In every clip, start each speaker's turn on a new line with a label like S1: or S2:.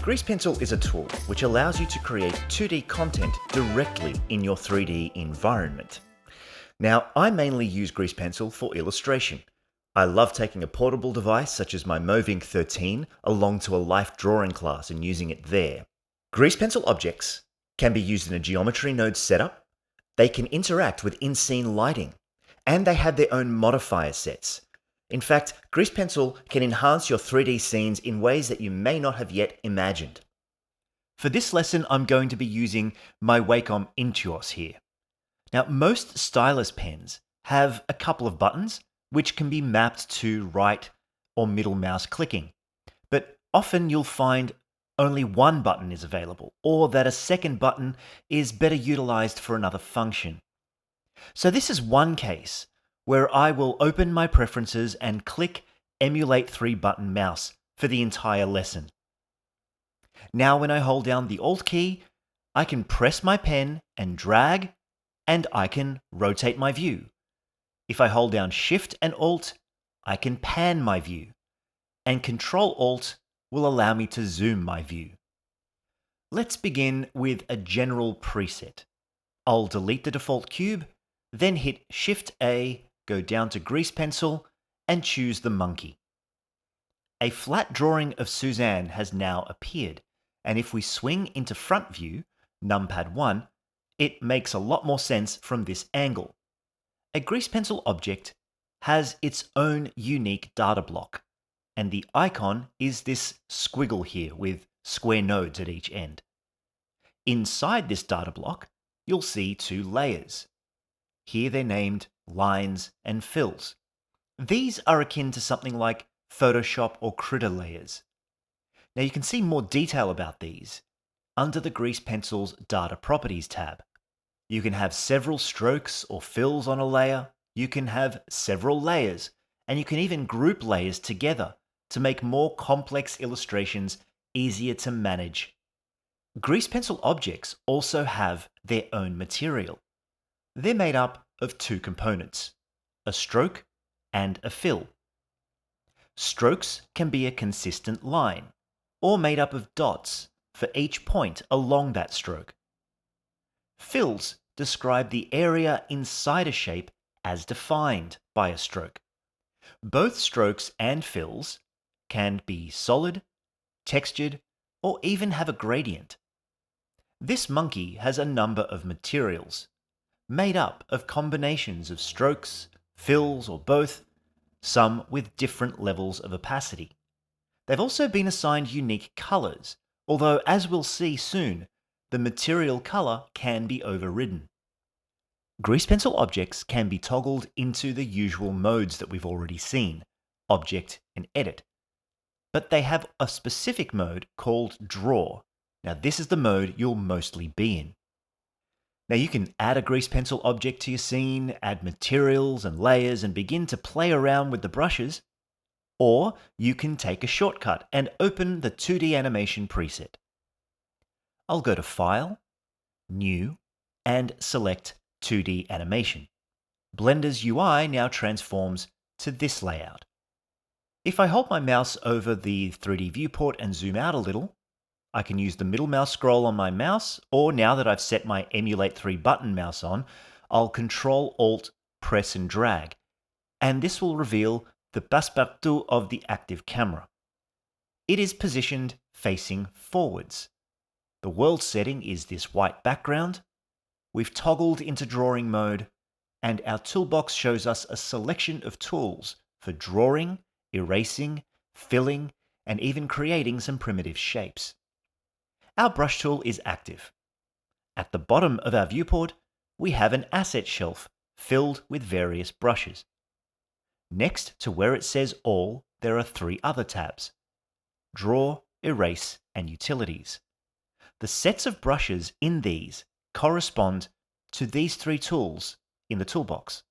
S1: Grease Pencil is a tool which allows you to create 2D content directly in your 3D environment. Now, I mainly use Grease Pencil for illustration. I love taking a portable device such as my Movink 13 along to a life drawing class and using it there. Grease Pencil objects can be used in a geometry node setup, they can interact with in-scene lighting, and they have their own modifier sets. In fact, Grease Pencil can enhance your 3D scenes in ways that you may not have yet imagined. For this lesson, I'm going to be using my Wacom Intuos here. Now, most stylus pens have a couple of buttons which can be mapped to right or middle mouse clicking, but often you'll find only one button is available, or that a second button is better utilized for another function. So this is one case where I will open my preferences and click Emulate 3-button mouse for the entire lesson. Now when I hold down the Alt key, I can press my pen and drag, and I can rotate my view. If I hold down Shift and Alt, I can pan my view, and Control Alt will allow me to zoom my view. Let's begin with a general preset. I'll delete the default cube, then hit Shift A, go down to Grease Pencil, and choose the monkey. A flat drawing of Suzanne has now appeared, and if we swing into front view, numpad 1, it makes a lot more sense from this angle. A Grease Pencil object has its own unique data block, and the icon is this squiggle here with square nodes at each end. Inside this data block, you'll see two layers. Here they're named lines and fills. These are akin to something like Photoshop or Critter layers. Now you can see more detail about these under the Grease Pencil's Data Properties tab. You can have several strokes or fills on a layer, you can have several layers, and you can even group layers together to make more complex illustrations easier to manage. Grease Pencil objects also have their own material. They're made up of two components, a stroke and a fill. Strokes can be a consistent line, or made up of dots for each point along that stroke. Fills describe the area inside a shape as defined by a stroke. Both strokes and fills can be solid, textured, or even have a gradient. This monkey has a number of materials, made up of combinations of strokes, fills, or both, some with different levels of opacity. They've also been assigned unique colors, although as we'll see soon, the material color can be overridden. Grease Pencil objects can be toggled into the usual modes that we've already seen, Object and Edit. But they have a specific mode called Draw. Now this is the mode you'll mostly be in. Now you can add a Grease Pencil object to your scene, add materials and layers and begin to play around with the brushes, or you can take a shortcut and open the 2D animation preset. I'll go to File, New, and select 2D Animation. Blender's UI now transforms to this layout. If I hold my mouse over the 3D viewport and zoom out a little, I can use the middle mouse scroll on my mouse, or now that I've set my Emulate 3-button mouse on, I'll Control Alt press and drag, and this will reveal the passepartout of the active camera. It is positioned facing forwards. The world setting is this white background. We've toggled into drawing mode, and our toolbox shows us a selection of tools for drawing, erasing, filling, and even creating some primitive shapes. Our brush tool is active. At the bottom of our viewport, we have an asset shelf filled with various brushes. Next to where it says All, there are three other tabs: Draw, Erase, and Utilities. The sets of brushes in these correspond to these three tools in the toolbox.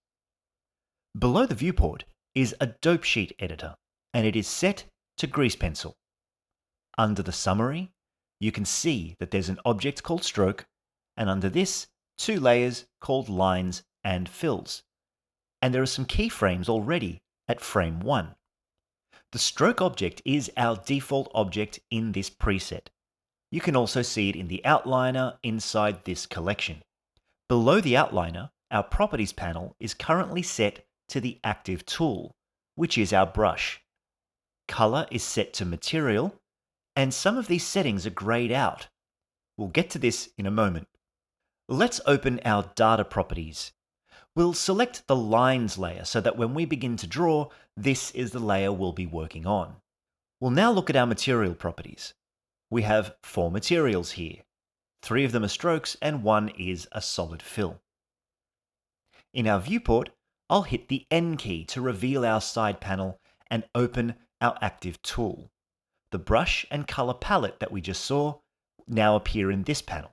S1: Below the viewport is a dope sheet editor, and it is set to Grease Pencil. Under the summary, you can see that there's an object called Stroke, and under this, two layers called Lines and Fills. And there are some keyframes already at frame 1. The Stroke object is our default object in this preset, You can also see it in the outliner inside this collection. Below the outliner, our properties panel is currently set to the active tool, which is our brush. Color is set to material, and some of these settings are grayed out. We'll get to this in a moment. Let's open our data properties. We'll select the lines layer so that when we begin to draw, this is the layer we'll be working on. We'll now look at our material properties. We have 4 materials here. 3 of them are strokes and 1 is a solid fill. In our viewport, I'll hit the N key to reveal our side panel and open our active tool. The brush and color palette that we just saw now appear in this panel.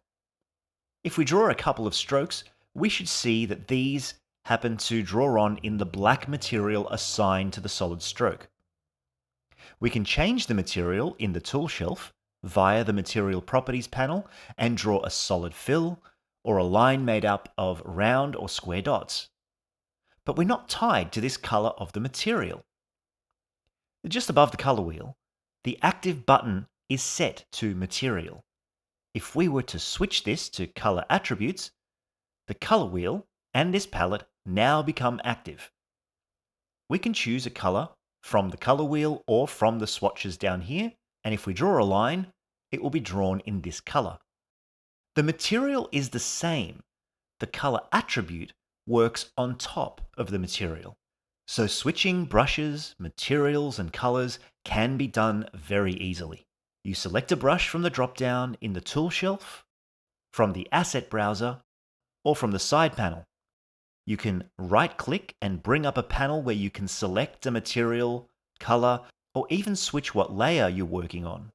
S1: If we draw a couple of strokes, we should see that these happen to draw on in the black material assigned to the solid stroke. We can change the material in the tool shelf via the material properties panel and draw a solid fill or a line made up of round or square dots. But we're not tied to this color of the material. Just above the color wheel, the active button is set to material. If we were to switch this to color attributes, the color wheel and this palette now become active. We can choose a color from the color wheel or from the swatches down here, and if we draw a line, it will be drawn in this color. The material is the same. The color attribute works on top of the material. So switching brushes, materials, and colors can be done very easily. You select a brush from the drop-down in the tool shelf, from the asset browser, or from the side panel. You can right-click and bring up a panel where you can select a material, color, or even switch what layer you're working on.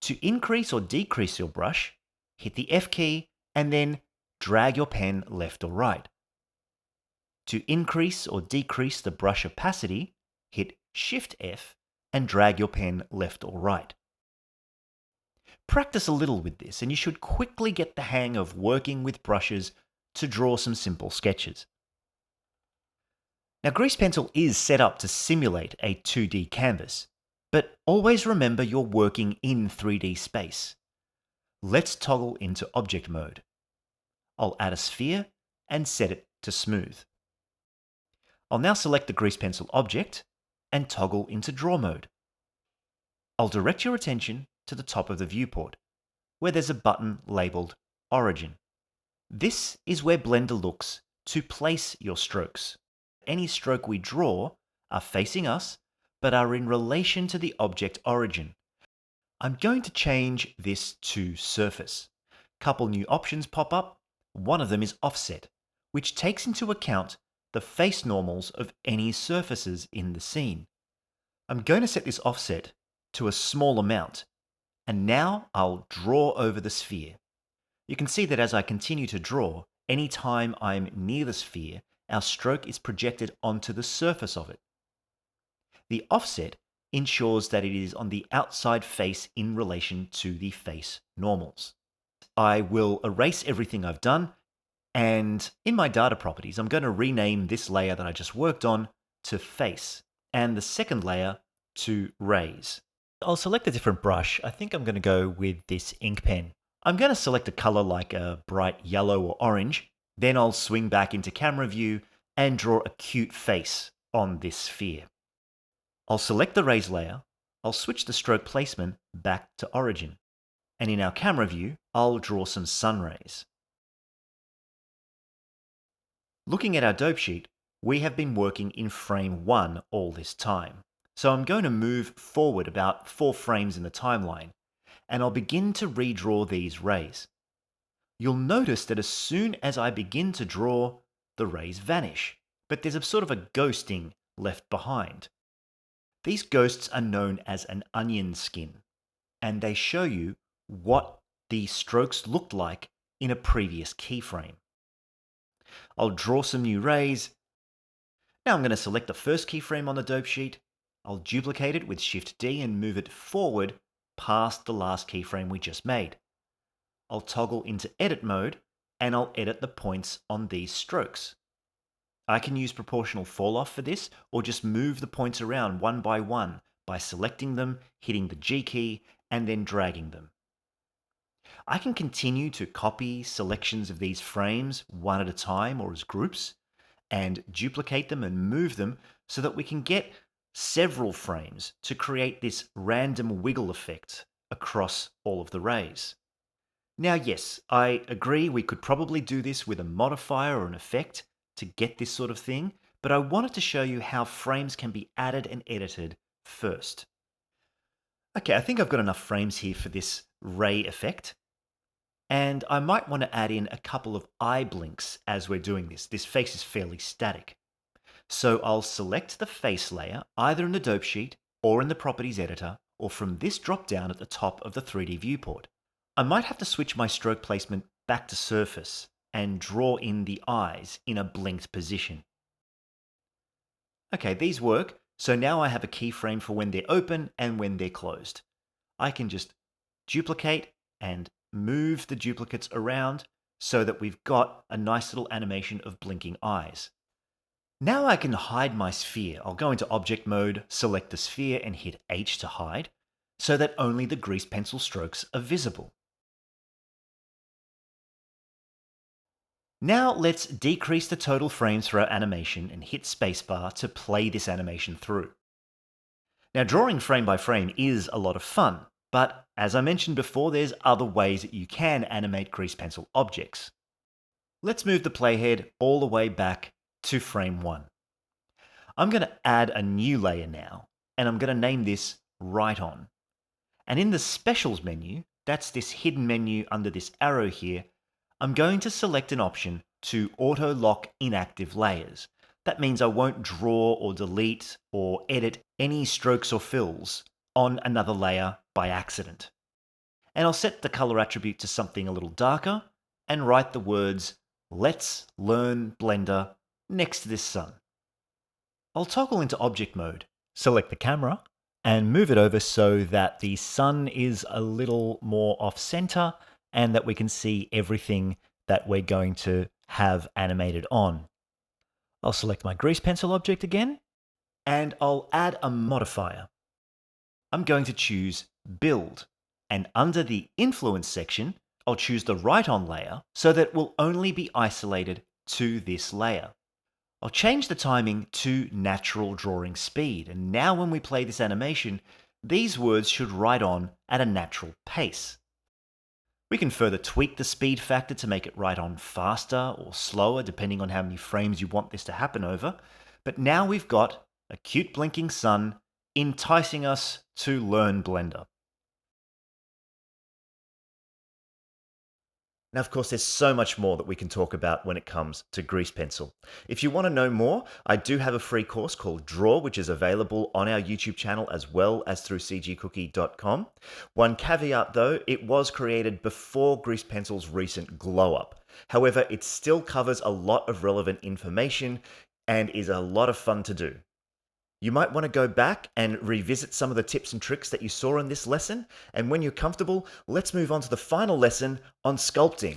S1: To increase or decrease your brush, hit the F key and then drag your pen left or right. To increase or decrease the brush opacity, hit Shift F and drag your pen left or right. Practice a little with this and you should quickly get the hang of working with brushes to draw some simple sketches. Now, Grease Pencil is set up to simulate a 2D canvas, but always remember you're working in 3D space. Let's toggle into object mode. I'll add a sphere and set it to smooth. I'll now select the Grease Pencil object and toggle into draw mode. I'll direct your attention to the top of the viewport, where there's a button labeled Origin. This is where Blender looks to place your strokes. Any stroke we draw are facing us, but are in relation to the object origin. I'm going to change this to surface. Couple new options pop up. One of them is offset, which takes into account the face normals of any surfaces in the scene. I'm going to set this offset to a small amount, and now I'll draw over the sphere. You can see that as I continue to draw, any time I'm near the sphere, our stroke is projected onto the surface of it. The offset ensures that it is on the outside face in relation to the face normals. I will erase everything I've done, and in my data properties, I'm going to rename this layer that I just worked on to face, and the second layer to raise. I'll select a different brush. I think I'm going to go with this ink pen. I'm going to select a color like a bright yellow or orange, then I'll swing back into camera view and draw a cute face on this sphere. I'll select the raise layer, I'll switch the stroke placement back to origin, and in our camera view, I'll draw some sun rays. Looking at our dope sheet, we have been working in frame 1 all this time. So I'm going to move forward about 4 frames in the timeline, and I'll begin to redraw these rays. You'll notice that as soon as I begin to draw, the rays vanish, but there's a sort of a ghosting left behind. These ghosts are known as an onion skin, and they show you what the strokes looked like in a previous keyframe. I'll draw some new rays. Now I'm going to select the first keyframe on the dope sheet. I'll duplicate it with Shift D and move it forward past the last keyframe we just made. I'll toggle into edit mode and I'll edit the points on these strokes. I can use proportional fall off for this, or just move the points around one by selecting them, hitting the G key, and then dragging them. I can continue to copy selections of these frames one at a time or as groups and duplicate them and move them so that we can get several frames to create this random wiggle effect across all of the rays. Now, yes, I agree we could probably do this with a modifier or an effect to get this sort of thing, but I wanted to show you how frames can be added and edited first. Okay, I think I've got enough frames here for this ray effect. And I might want to add in a couple of eye blinks as we're doing this. This face is fairly static. So I'll select the face layer either in the dope sheet or in the properties editor or from this drop down at the top of the 3D viewport. I might have to switch my stroke placement back to surface and draw in the eyes in a blinked position. Okay, these work. So now I have a keyframe for when they're open and when they're closed. I can just duplicate and move the duplicates around so that we've got a nice little animation of blinking eyes. Now I can hide my sphere. I'll go into object mode, select the sphere and hit H to hide so that only the grease pencil strokes are visible. Now let's decrease the total frames for our animation and hit spacebar to play this animation through. Now drawing frame by frame is a lot of fun, but as I mentioned before, there's other ways that you can animate grease pencil objects. Let's move the playhead all the way back to frame 1. I'm going to add a new layer now, and I'm going to name this Right On. And in the Specials menu, that's this hidden menu under this arrow here, I'm going to select an option to auto-lock inactive layers. That means I won't draw or delete or edit any strokes or fills on another layer by accident. And I'll set the color attribute to something a little darker and write the words "Let's Learn Blender" next to this sun. I'll toggle into object mode, select the camera, and move it over so that the sun is a little more off center and that we can see everything that we're going to have animated on. I'll select my grease pencil object again, and I'll add a modifier. I'm going to choose Build, and under the Influence section, I'll choose the Right On layer so that it will only be isolated to this layer. I'll change the timing to natural drawing speed, and now when we play this animation, these words should write on at a natural pace. We can further tweak the speed factor to make it write on faster or slower depending on how many frames you want this to happen over, but now we've got a cute blinking sun enticing us to learn Blender. Now, of course, there's so much more that we can talk about when it comes to grease pencil. If you want to know more, I do have a free course called Draw, which is available on our YouTube channel as well as through cgcookie.com. One caveat though, it was created before grease pencil's recent glow up. However, it still covers a lot of relevant information and is a lot of fun to do. You might want to go back and revisit some of the tips and tricks that you saw in this lesson, and when you're comfortable, let's move on to the final lesson on sculpting.